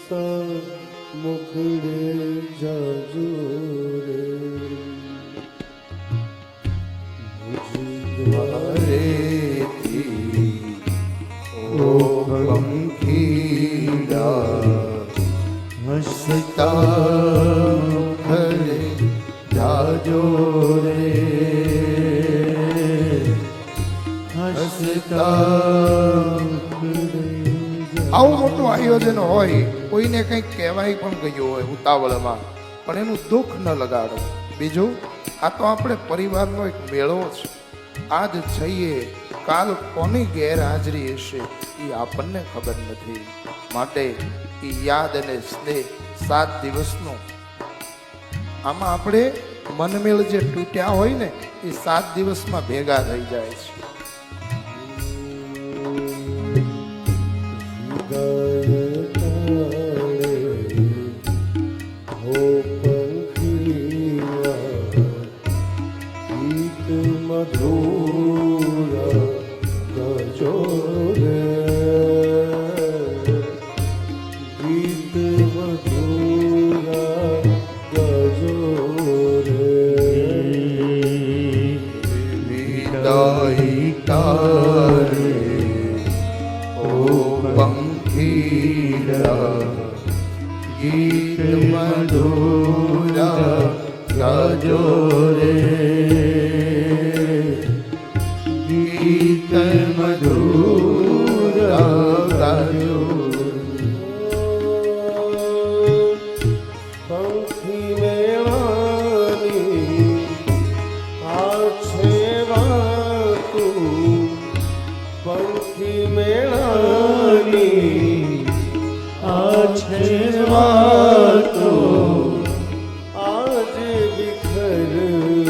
મુખડે જાજો રે દ્વારેથી ઓ પંખીડા હસતા મુખડે જાજો રે આવું મોટું આયોજન હોય, કોઈને કંઈક કહેવાય પણ ગયું હોય ઉતાવળમાં, પણ એનું દુઃખ ન લગાડો. બીજું, આ તો આપણે પરિવારનો એક મેળો છે. આજ જઈએ, કાલ કોની ગેરહાજરી હશે એ આપણને ખબર નથી. માટે એ યાદ અને સ્નેહ 7 દિવસનો, આમાં આપણે મનમેળ જે તૂટ્યા હોય ને એ 7 દિવસમાં ભેગા થઈ જાય છે. ગીત મધુરા ગાજો રે, ગીત મધુરા ગાજો. પંખી મેળાની આ છે વાતું, પંખી મેળાની આ છે વાતો, આજે વિખરવાની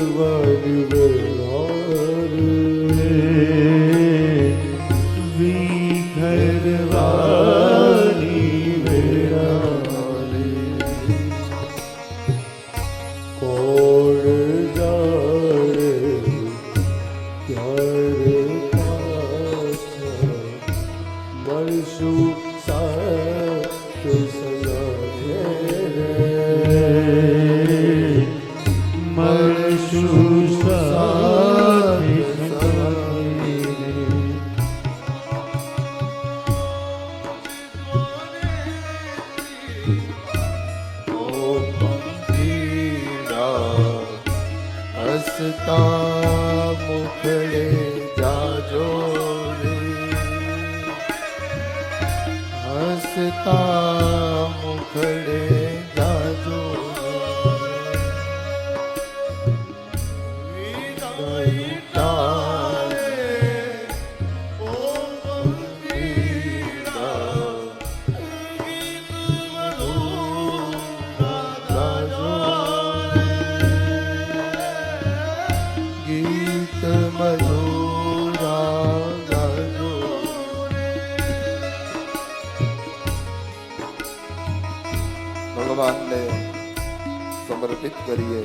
વેળા રે, વિખરવાની વેળા રે. કોણ જાણે ક્યારે પાછા મળશું સાચો સગાએ રે, મળશું સાથે સગાએ રે. ઓ પંખીડા હસતા મુખડે જાજો રે, હસતા મુખડે જાજો ગીત મધુરા ગાજો. ભગવાનને સમર્પિત કરીએ.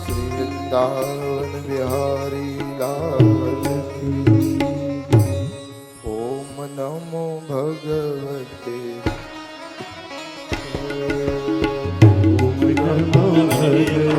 શ્રી વૃંદાવન વિહારી લાલ કી. ઓમ નમો ભગવતે, ઓમ નમો ભગવતે